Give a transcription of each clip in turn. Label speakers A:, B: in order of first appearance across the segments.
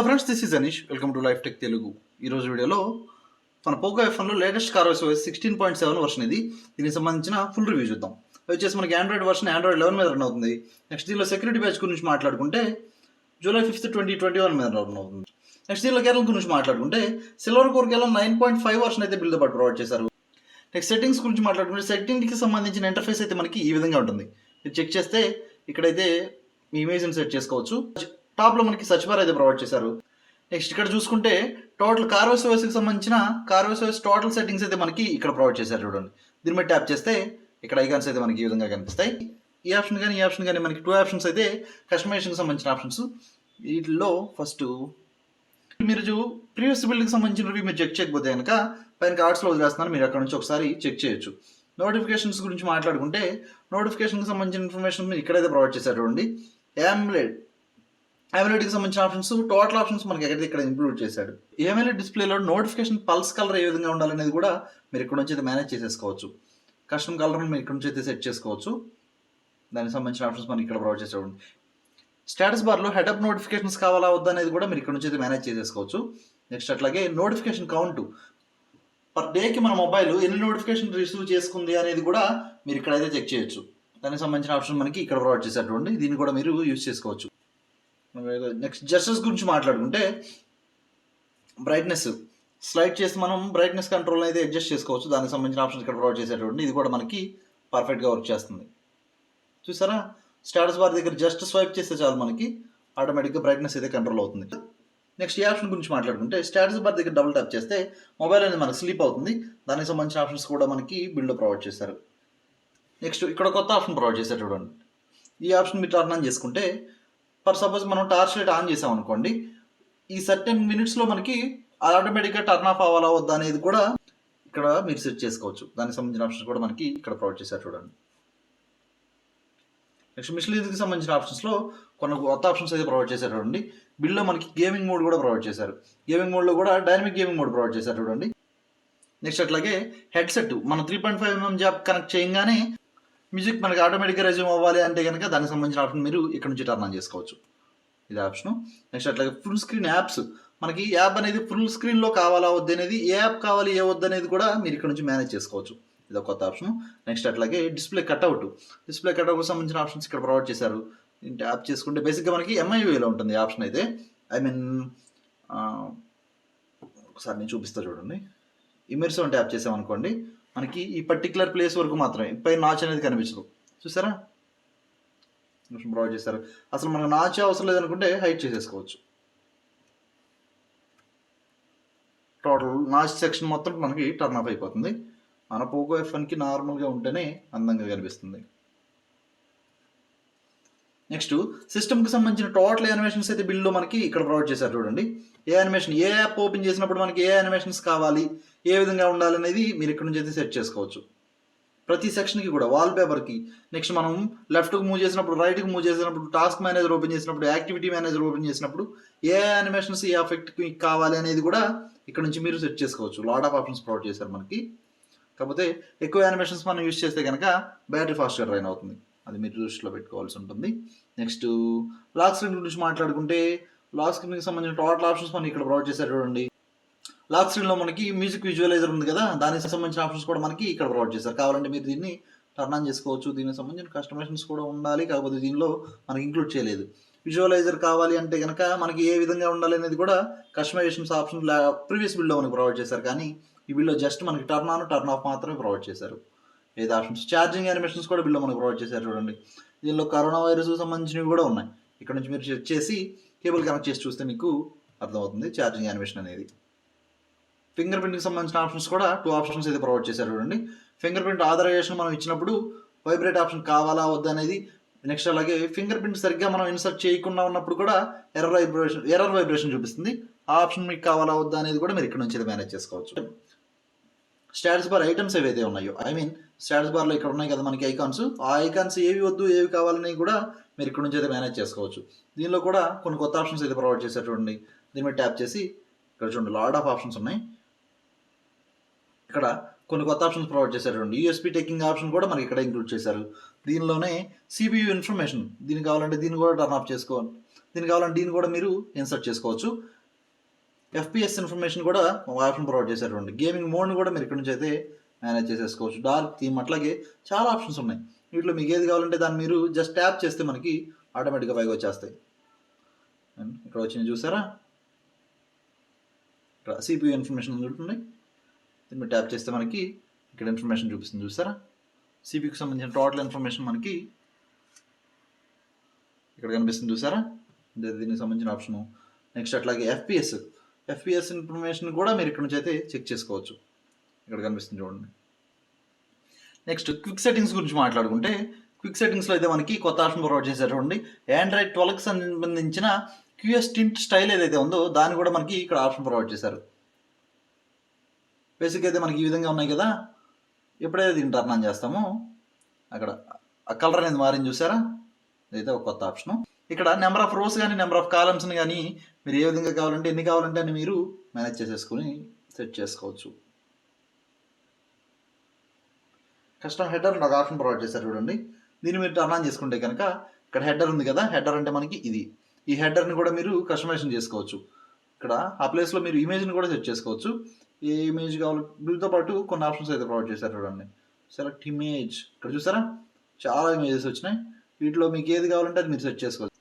A: Hello friends, this is Anish. Welcome to life tech Telugu. ఈరోజు వీడియోలో మన పోకో ఎఫ్ఎన్లో లేటెస్ట్ ColorOS 16.7 వర్షన్ ఇది. దీనికి సంబంధించిన ఫుల్ రివ్యూ చూద్దాం. అది వచ్చేసి మనకి ఆండ్రాయిడ్ వర్షన్ ఆండ్రాయిడ్ 11 మీద రన్ అవుతుంది. నెక్స్ట్ దీనిలో సెక్యూరిటీ బ్యాచ్ గురించి మాట్లాడుకుంటే జూలై 5, 2021 మీద రన్ అవుతుంది. నెక్స్ట్ దీనిలో కేరళ గురించి మాట్లాడుకుంటే సిల్వర్ కోర్ కేవలం 9.5 వర్షన్ అయితే బిల్డ్ పాటు ప్రొవైడ్ చేశారు. నెక్స్ట్ సెట్టింగ్స్ గురించి మాట్లాడుకుంటే సెట్టింగ్కి సంబంధించిన ఇంటర్ఫేస్ అయితే మనకి ఈ విధంగా ఉంటుంది. మీరు చెక్ చేస్తే ఇక్కడైతే మీ ఇమేజ్ని సెట్ చేసుకోవచ్చు. టాప్లో మనకి సర్చ్ బార్ అయితే ప్రొవైడ్ చేశారు. నెక్స్ట్ ఇక్కడ చూసుకుంటే టోటల్ ColorOSకి సంబంధించిన ColorOS టోటల్ సెట్టింగ్స్ అయితే మనకి ఇక్కడ ప్రొవైడ్ చేశారు. చూడండి, దీని మీద ట్యాప్ చేస్తే ఇక్కడ ఐకాన్స్ అయితే మనకి ఈ విధంగా కనిపిస్తాయి. ఈ ఆప్షన్ కానీ మనకి 2 ఆప్షన్స్ అయితే కస్టమైజేషన్కి సంబంధించిన ఆప్షన్స్. వీటిల్లో ఫస్ట్ మీరు ప్రీవియస్ బిల్డ్కి సంబంధించిన రివ్యూ మీరు చెక్ చేయకపోతే కనుక పైన కార్డ్స్లో వదిలేస్తున్నాను, మీరు అక్కడ నుంచి ఒకసారి చెక్ చేయొచ్చు. నోటిఫికేషన్స్ గురించి మాట్లాడుకుంటే నోటిఫికేషన్కి సంబంధించిన ఇన్ఫర్మేషన్ మీరు ఇక్కడైతే ప్రొవైడ్ చేశారు. చూడండి, AMOLEDకి సంబంధించిన ఆప్షన్స్ టోటల్ ఆప్షన్స్ మనకి ఎక్కడైతే ఇక్కడ ఇంక్లూడ్ చేశాడు. AMOLED డిస్ప్లేలో నోటిఫికేషన్ పల్స్ కలర్ ఏ విధంగా ఉండాలనేది కూడా మీరు ఇక్కడ నుంచి అయితే మేనేజ్ చేసేసుకోవచ్చు. కస్టమ్ కలర్ని మీరు ఇక్కడ నుంచి అయితే సెట్ చేసుకోవచ్చు. దానికి సంబంధించిన ఆప్షన్స్ మనకి ఇక్కడ ప్రొవైడ్ చేసేవాడు. స్టేటస్ బార్లో హెడప్ నోటిఫికేషన్స్ కావాలా వద్దా అనేది కూడా మీరు ఇక్కడ నుంచి అయితే మేనేజ్ చేసేసుకోవచ్చు. నెక్స్ట్ అట్లాగే నోటిఫికేషన్ కౌంట్ పర్ డేకి మన మొబైల్ ఎన్ని నోటిఫికేషన్ రిసీవ్ చేసుకుంది అనేది కూడా మీరు ఇక్కడైతే చెక్ చేయొచ్చు. దానికి సంబంధించిన ఆప్షన్ మనకి ఇక్కడ ప్రొవైడ్ చేసేటువంటి దీన్ని కూడా మీరు యూజ్ చేసుకోవచ్చు. నెక్స్ట్ జస్టర్స్ గురించి మాట్లాడుకుంటే బ్రైట్నెస్ స్లైడ్ చేసి మనం బ్రైట్నెస్ కంట్రోల్ అయితే అడ్జస్ట్ చేసుకోవచ్చు. దానికి సంబంధించిన ఆప్షన్ ఇక్కడ ప్రొవైడ్ చేసేటువంటి ఇది కూడా మనకి పర్ఫెక్ట్గా వర్క్ చేస్తుంది. చూసారా, స్టేటస్ బార్ దగ్గర జస్ట్ స్వైప్ చేస్తే చాలు మనకి ఆటోమేటిక్గా బ్రైట్నెస్ అయితే కంట్రోల్ అవుతుంది. నెక్స్ట్ ఈ ఆప్షన్ గురించి మాట్లాడుకుంటే స్టేటస్ బార్ దగ్గర డబుల్ ట్యాప్ చేస్తే మొబైల్ అనేది మనకు స్లీప్ అవుతుంది. దానికి సంబంధించిన ఆప్షన్స్ కూడా మనకి బిల్డ్లో ప్రొవైడ్ చేశారు. నెక్స్ట్ ఇక్కడ కొత్త ఆప్షన్ ప్రొవైడ్ చేశారు. చూడండి, ఈ ఆప్షన్ మీరు టర్న్ ఆన్ చేసుకుంటే సపోజ్ మనం టార్చ్ లైట్ ఆన్ చేసాం అనుకోండి, ఈ సర్టెన్ మినిట్స్లో మనకి ఆటోమేటిక్గా టర్న్ ఆఫ్ అవ్వాలా వద్దా అనేది కూడా ఇక్కడ మీరు సెట్ చేసుకోవచ్చు. దానికి సంబంధించిన ఆప్షన్స్ కూడా మనకి ఇక్కడ ప్రొవైడ్ చేశారు. చూడండి, నెక్స్ట్ మిస్లీడ్కి సంబంధించిన ఆప్షన్స్లో కొన్ని కొత్త ఆప్షన్స్ అయితే ప్రొవైడ్ చేశారు. చూడండి, బిల్లో మనకి గేమింగ్ మోడ్ కూడా ప్రొవైడ్ చేశారు. గేమింగ్ మోడ్లో కూడా డైనమిక్ గేమింగ్ మోడ్ ప్రొవైడ్ చేశారు. చూడండి, నెక్స్ట్ అట్లాగే హెడ్సెట్ మనం 3.5mm జాబ్ కనెక్ట్ చేయగానే మ్యూజిక్ మనకి ఆటోమేటిక్గా రెజ్యూమ్ అవ్వాలి అంటే కనుక దానికి సంబంధించిన ఆప్షన్ మీరు ఇక్కడ నుంచి టర్న్ ఆన్ చేసుకోవచ్చు. ఇది ఆప్షన్. నెక్స్ట్ అట్లాగే ఫుల్ స్క్రీన్ యాప్స్ మనకి యాప్ అనేది ఫుల్ స్క్రీన్లో కావాలా వద్దు అనేది, ఏ యాప్ కావాలి ఏ వద్దు అనేది కూడా మీరు ఇక్కడ నుంచి మేనేజ్ చేసుకోవచ్చు. ఇది ఒక కొత్త ఆప్షన్. నెక్స్ట్ అట్లాగే డిస్ప్లే కట్అవుట్ సంబంధించిన ఆప్షన్స్ ఇక్కడ ప్రొవైడ్ చేశారు. ట్యాప్ చేసుకుంటే బేసిక్గా మనకి MIUIలో ఉంటుంది ఆప్షన్ అయితే. ఒకసారి నేను చూపిస్తా. చూడండి, ఇమర్సివ్ ట్యాప్ చేసామనుకోండి మనకి ఈ పర్టికులర్ ప్లేస్ వరకు మాత్రమే, పై నాచ్ అనేది కనిపించదు. చూసారా, ప్రొవైడ్ చేశారు. అసలు మనకు నాచ్ అవసరం లేదనుకుంటే హైట్ చేసేసుకోవచ్చు. టోటల్ నాచ్ సెక్షన్ మొత్తం మనకి టర్న్ ఆఫ్ అయిపోతుంది. మన పోకో F1కి నార్మల్గా ఉంటేనే అందంగా కనిపిస్తుంది. నెక్స్ట్ సిస్టమ్కి సంబంధించిన టోటల్ యానిమేషన్స్ అయితే బిల్లో మనకి ఇక్కడ ప్రొవైడ్ చేశారు. చూడండి, ఏ యానిమేషన్ ఏ యాప్ ఓపెన్ చేసినప్పుడు మనకి ఏ యానిమేషన్స్ కావాలి, ఏ విధంగా ఉండాలనేది మీరు ఇక్కడ నుంచి అయితే సెట్ చేసుకోవచ్చు. ప్రతి సెక్షన్కి కూడా వాల్పేపర్కి, నెక్స్ట్ మనం లెఫ్ట్కి మూవ్ చేసినప్పుడు, రైట్కి మూవ్ చేసినప్పుడు, టాస్క్ మేనేజర్ ఓపెన్ చేసినప్పుడు, యాక్టివిటీ మేనేజర్ ఓపెన్ చేసినప్పుడు ఏ యానిమేషన్స్ ఏ ఎఫెక్ట్కి కావాలి అనేది కూడా ఇక్కడ నుంచి మీరు సెట్ చేసుకోవచ్చు. లాట్ ఆఫ్ ఆప్షన్స్ ప్రొవైడ్ చేశారు మనకి. కాకపోతే ఎక్కువ యానిమేషన్స్ మనం యూజ్ చేస్తే కనుక బ్యాటరీ ఫాస్ట్గా డ్రైన్ అవుతుంది. అది మీరు దృష్టిలో పెట్టుకోవాల్సి ఉంటుంది. నెక్స్ట్ లాక్ స్క్రీన్ గురించి మాట్లాడుకుంటే లాక్ స్క్రీన్కి సంబంధించిన టోటల్ ఆప్షన్స్ మనకి ఇక్కడ ప్రొవైడ్ చేశారు. చూడండి, లాక్ స్క్రీన్లో మనకి మ్యూజిక్ విజువలైజర్ ఉంది కదా, దానికి సంబంధించిన ఆప్షన్స్ కూడా మనకి ఇక్కడ ప్రొవైడ్ చేశారు. కావాలంటే మీరు దీన్ని టర్న్ ఆన్ చేసుకోవచ్చు. దీనికి సంబంధించిన కస్టమైజేషన్స్ కూడా ఉండాలి, కాకపోతే దీనిలో మనకి ఇంక్లూడ్ చేయలేదు. విజువలైజర్ కావాలి అంటే కనుక మనకి ఏ విధంగా ఉండాలి అనేది కూడా కస్టమైజేషన్స్ ఆప్షన్ ప్రీవియస్ బిల్డ్లో మనకి ప్రొవైడ్ చేశారు. కానీ ఈ బిల్లో జస్ట్ మనకి టర్న్ ఆన్ టర్న్ ఆఫ్ మాత్రమే ప్రొవైడ్ చేశారు. ఏది ఆప్షన్స్ ఛార్జింగ్ యానిమేషన్స్ కూడా బిల్లో మనకు ప్రొవైడ్ చేశారు. చూడండి, దీనిలో కరోనా వైరస్ సంబంధించినవి కూడా ఉన్నాయి. ఇక్కడ నుంచి మీరు చెక్ చేసి కేబుల్ కనెక్ట్ చేసి చూస్తే మీకు అర్థమవుతుంది ఛార్జింగ్ యానిమేషన్ అనేది. ఫింగర్ ప్రింట్కి సంబంధించిన ఆప్షన్స్ కూడా 2 ఆప్షన్స్ అయితే ప్రొవైడ్ చేశారు. చూడండి, ఫింగర్ ప్రింట్ ఆథరైజేషన్ మనం ఇచ్చినప్పుడు వైబ్రేట్ ఆప్షన్ కావాలా వద్దా అనేది. నెక్స్ట్ అలాగే ఫింగర్ ప్రింట్ సరిగ్గా మనం ఇన్సర్ట్ చేయకుండా ఉన్నప్పుడు కూడా ఎర్రర్ వైబ్రేషన్ చూపిస్తుంది. ఆ ఆప్షన్ మీకు కావాలా వద్దా అనేది కూడా మీరు ఇక్కడ నుంచి మేనేజ్ చేసుకోవచ్చు. స్టేటస్ బార్ ఐటమ్స్ ఏవైతే ఉన్నాయో, స్టేటస్ బార్లో ఇక్కడ ఉన్నాయి కదా మనకి ఐకాన్స్, ఆ ఐకాన్స్ ఏవి వద్దు ఏవి కావాలని కూడా మీరు ఇక్కడ నుంచి అయితే మేనేజ్ చేసుకోవచ్చు. దీనిలో కూడా కొన్ని కొత్త ఆప్షన్స్ అయితే ప్రొవైడ్ చేశారు. చూడండి, దీని మీద ట్యాప్ చేసి ఇక్కడ చూడండి లాట్ ఆఫ్ ఆప్షన్స్ ఉన్నాయి. ఇక్కడ కొన్ని కొత్త ఆప్షన్స్ ప్రొవైడ్ చేశారు. USB టేకింగ్ ఆప్షన్ కూడా మనకి ఇక్కడ ఇంక్లూడ్ చేశారు. దీనిలోనే CPU ఇన్ఫర్మేషన్, దీనికి కావాలంటే దీన్ని కూడా టర్న్ ఆఫ్ చేసుకోవాలి. దీనికి కావాలంటే దీన్ని కూడా మీరు ఇన్సర్ట్ చేసుకోవచ్చు. FPS ఇన్ఫర్మేషన్ కూడా ఆప్షన్ ప్రొవైడ్ చేశారు చూడండి. గేమింగ్ మోడ్ని కూడా మీరు ఇక్కడ నుంచి అయితే మేనేజ్ చేసేసుకోవచ్చు. డార్క్ థీమ్ అట్లాగే చాలా ఆప్షన్స్ ఉన్నాయి. వీటిలో మీకు ఏది కావాలంటే దాన్ని మీరు జస్ట్ ట్యాప్ చేస్తే మనకి ఆటోమేటిక్గా పైకి వచ్చేస్తాయి. ఇక్కడ వచ్చింది చూసారా, ఇక్కడ CPU ఇన్ఫర్మేషన్ ఉంటుంది. దీన్ని ట్యాప్ చేస్తే మనకి ఇక్కడ ఇన్ఫర్మేషన్ చూపిస్తుంది చూసారా. CPUకి సంబంధించిన టోటల్ ఇన్ఫర్మేషన్ మనకి ఇక్కడ కనిపిస్తుంది చూసారా. దీనికి సంబంధించిన ఆప్షను. నెక్స్ట్ అట్లాగే FPS ఇన్ఫర్మేషన్ కూడా మీరు ఇక్కడ నుంచి అయితే చెక్ చేసుకోవచ్చు. ఇక్కడ కనిపిస్తుంది చూడండి. నెక్స్ట్ క్విక్ సెట్టింగ్స్ గురించి మాట్లాడుకుంటే, క్విక్ సెట్టింగ్స్లో అయితే మనకి కొత్త ఆప్షన్ ప్రొవైడ్ చేశారు చూడండి. Android 12కి సంబంధించిన QS టింట్ స్టైల్ ఏదైతే ఉందో దాన్ని కూడా మనకి ఇక్కడ ఆప్షన్ ప్రొవైడ్ చేశారు. బేసిక్ అయితే మనకి ఈ విధంగా ఉన్నాయి కదా. ఎప్పుడైతే దీన్ని టర్న్ ఆన్ చేస్తామో అక్కడ ఆ కలర్ అనేది మారింది చూసారా. ఇదైతే ఒక కొత్త ఆప్షను. ఇక్కడ నెంబర్ ఆఫ్ రోస్ కానీ నెంబర్ ఆఫ్ కాలమ్స్ని కానీ మీరు ఏ విధంగా కావాలంటే ఎన్ని కావాలంటే అని మీరు మేనేజ్ చేసేసుకుని సెట్ చేసుకోవచ్చు. కస్టమ్ హెడర్ ఒక ఆప్షన్ ప్రొవైడ్ చేశారు చూడండి. దీన్ని మీరు టర్న్ ఆన్ చేసుకుంటే కనుక ఇక్కడ హెడర్ ఉంది కదా. హెడర్ అంటే మనకి ఇది. ఈ హెడర్ని కూడా మీరు కస్టమైజేషన్ చేసుకోవచ్చు. ఇక్కడ ఆ ప్లేస్లో మీరు ఇమేజ్ని కూడా సెట్ చేసుకోవచ్చు. ఏ ఇమేజ్ కావాలి వీటితో పాటు కొన్ని ఆప్షన్స్ అయితే ప్రొవైడ్ చేశారు చూడండి. సెలెక్ట్ ఇమేజ్, ఇక్కడ చూసారా చాలా ఇమేజెస్ వచ్చినాయి. వీటిలో మీకు ఏది కావాలంటే అది మీరు సెట్ చేసుకోవచ్చు.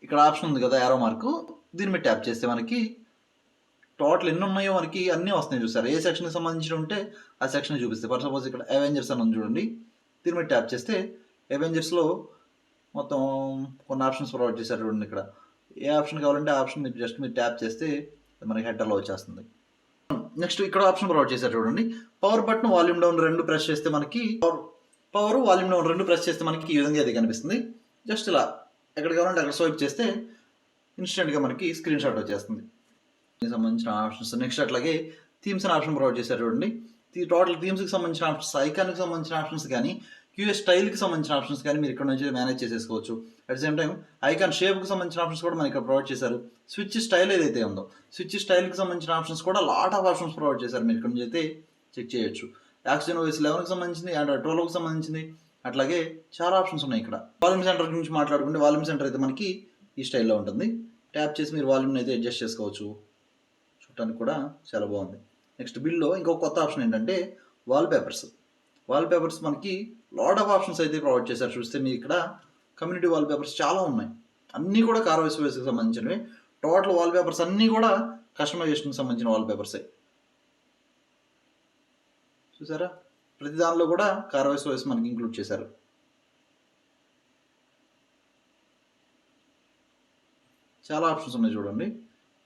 A: ఇక్కడ ఆప్షన్ ఉంది కదా యారో మార్కు, దీన్ని మీరు ట్యాప్ చేస్తే మనకి టోటల్ ఎన్ని ఉన్నాయో మనకి అన్నీ వస్తున్నాయి చూసారు. ఏ సెక్షన్కి సంబంధించి ఉంటే ఆ సెక్షన్ చూపిస్తాయి. ఫర్ సపోజ్ ఇక్కడ అవెంజర్స్ అని ఉంది చూడండి. దీన్ని మీరు ట్యాప్ చేస్తే అవెంజర్స్లో మొత్తం కొన్ని ఆప్షన్స్ ప్రొవైడ్ చేశారు చూడండి. ఇక్కడ ఏ ఆప్షన్ కావాలంటే ఆ ఆప్షన్ మీరు జస్ట్ మీరు ట్యాప్ చేస్తే మనకి హెడర్లో వచ్చేస్తుంది. నెక్స్ట్ ఇక్కడ ఆప్షన్ ప్రొవైడ్ చేశారు చూడండి. పవర్ బటన్ వాల్యూమ్ డౌన్ రెండు ప్రెస్ చేస్తే మనకి పవర్ వాల్యూమ్ డౌన్ రెండు ప్రెస్ చేస్తే మనకి ఈ విధంగా అయితే కనిపిస్తుంది. జస్ట్ ఇలా ఎక్కడ కావాలంటే అక్కడ స్వైప్ చేస్తే ఇన్స్టెంట్గా మనకి స్క్రీన్ షాట్ వచ్చేస్తుంది. దీనికి సంబంధించిన ఆప్షన్స్. నెక్స్ట్ అట్లాగే థీమ్స్ అని ఆప్షన్ ప్రొవైడ్ చేశారు చూడండి. టోటల్ థీమ్స్కి సంబంధించిన ఆప్షన్స్, ఐకాన్కి సంబంధించిన ఆప్షన్స్ కానీ QS స్టైల్కి సంబంధించిన ఆప్షన్స్ కానీ మీరు ఇక్కడ నుంచి మేనేజ్ చేసేసుకోవచ్చు. అట్ సేమ్ టైం ఐకాన్ షేప్కి సంబంధించిన ఆప్షన్స్ కూడా మనకి ఇక్కడ ప్రొవైడ్ చేశారు. స్విచ్ స్టైల్ ఏదైతే ఉందో స్విచ్ స్టైల్కి సంబంధించిన ఆప్షన్స్ కూడా లాట్ ఆఫ్ ఆప్షన్స్ ప్రొవైడ్ చేశారు. మీరు ఇక్కడ నుంచి అయితే చెక్ చేయొచ్చు. ఆక్సిజన్ OS 11కి సంబంధించింది, Android 12కి సంబంధించింది, అట్లాగే చాలా ఆప్షన్స్ ఉన్నాయి. ఇక్కడ వాల్యూమ్ సెంటర్ గురించి మాట్లాడుకుంటే వాల్యూమ్ సెంటర్ అయితే మనకి ఈ స్టైల్లో ఉంటుంది. ట్యాప్ చేసి మీరు వాల్యూమ్ని అయితే అడ్జస్ట్ చేసుకోవచ్చు. చూడటానికి కూడా చాలా బాగుంది. నెక్స్ట్ బిల్లో ఇంకొక కొత్త ఆప్షన్ ఏంటంటే వాల్పేపర్స్ మనకి లాట్ ఆఫ్ ఆప్షన్స్ అయితే ప్రొవైడ్ చేశారు. చూస్తే మీరు ఇక్కడ కమ్యూనిటీ వాల్పేపర్స్ చాలా ఉన్నాయి. అన్నీ కూడా CarOS సంబంధించినవి. టోటల్ వాల్పేపర్స్ అన్నీ కూడా కస్టమైజేషన్కి సంబంధించిన వాల్పేపర్సే. చూసారా, ప్రతి దానిలో కూడా CarOS మనకి ఇంక్లూడ్ చేశారు. చాలా ఆప్షన్స్ ఉన్నాయి చూడండి.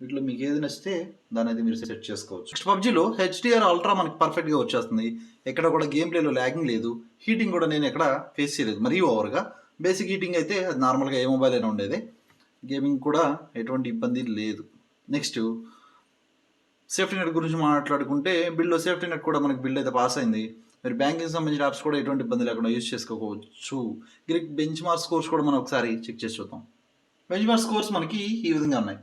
A: వీటిలో మీకు ఏది నచ్చితే దాని అయితే మీరు సెట్ చేసుకోవచ్చు. నెక్స్ట్ పబ్జీలో HDR అల్ట్రా మనకి పర్ఫెక్ట్గా వచ్చేస్తుంది. ఎక్కడ కూడా గేమ్ ప్లేలో ల్యాగింగ్ లేదు. హీటింగ్ కూడా నేను ఎక్కడ ఫేస్ చేయలేదు మరీ ఓవర్గా. బేసిక్ హీటింగ్ అయితే అది నార్మల్గా ఏ మొబైల్ అయినా ఉండేది. గేమింగ్ కూడా ఎటువంటి ఇబ్బంది లేదు. నెక్స్ట్ సేఫ్టీ నెట్ గురించి మాట్లాడుకుంటే బిల్లో సేఫ్టీ నెట్ కూడా మనకి బిల్ అయితే పాస్ అయింది. మీరు బ్యాంకింగ్ సంబంధించిన యాప్స్ కూడా ఎటువంటి ఇబ్బంది లేకుండా యూజ్ చేసుకోవచ్చు. బెంచ్ మార్క్ స్కోర్స్ కూడా మనం ఒకసారి చెక్ చేసి చూద్దాం. బెంచ్ మార్క్ స్కోర్స్ మనకి ఈ విధంగా ఉన్నాయి.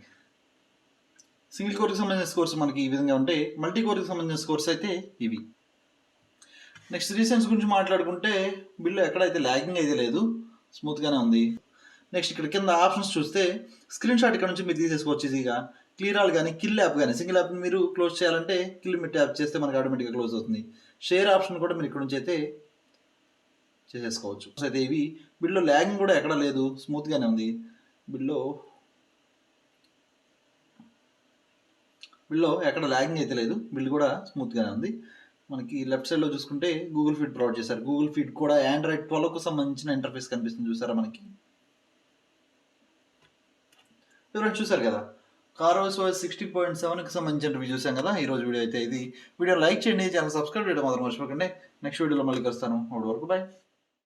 A: సింగిల్ కోర్కి సంబంధించిన స్కోర్స్ మనకి ఈ విధంగా ఉంటాయి. మల్టీ కోర్కి సంబంధించిన స్కోర్స్ అయితే ఇవి. నెక్స్ట్ రీసెంట్స్ గురించి మాట్లాడుకుంటే బిల్లో ఎక్కడైతే ల్యాగింగ్ అయితే లేదు, స్మూత్గానే ఉంది. నెక్స్ట్ ఇక్కడ కింద ఆప్షన్స్ చూస్తే స్క్రీన్ షాట్ ఇక్కడ నుంచి మీరు తీసేసుకోవచ్చు ఈజీగా. క్లియర్ ఆల్ కానీ కిల్ యాప్ కానీ సింగిల్ యాప్ని మీరు క్లోజ్ చేయాలంటే కిల్ మీరు ట్యాప్ చేస్తే మనకి ఆటోమేటిక్గా క్లోజ్ అవుతుంది. షేర్ ఆప్షన్ కూడా మీరు ఇక్కడ నుంచి అయితే చేసేసుకోవచ్చు. అయితే ఇవి బిల్లో ల్యాగింగ్ కూడా ఎక్కడ లేదు, స్మూత్గానే ఉంది. బిల్లో ఎక్కడ ల్యాగింగ్ అయితే లేదు, బిల్ కూడా స్మూత్గానే ఉంది. మనకి లెఫ్ట్ సైడ్లో చూసుకుంటే గూగుల్ ఫీడ్ ప్రొవైడ్ చేశారు. గూగుల్ ఫీడ్ కూడా Android 12కు సంబంధించిన ఇంటర్ఫేస్ కనిపిస్తుంది చూసారా మనకి. ఎవరైనా చూసారు కదా, CarOS 16.7కి సంబంధించిన రివ్యూ చూసాం కదా. ఈరోజు వీడియో అయితే ఇది. వీడియో లైక్ చేయండి, ఛానల్ సబ్స్క్రైబ్ చేయడం మాత్రం మర్చిపోకండి. నెక్స్ట్ వీడియోలో మళ్ళీ కలుస్తాను. అప్పటి వరకు బాయ్.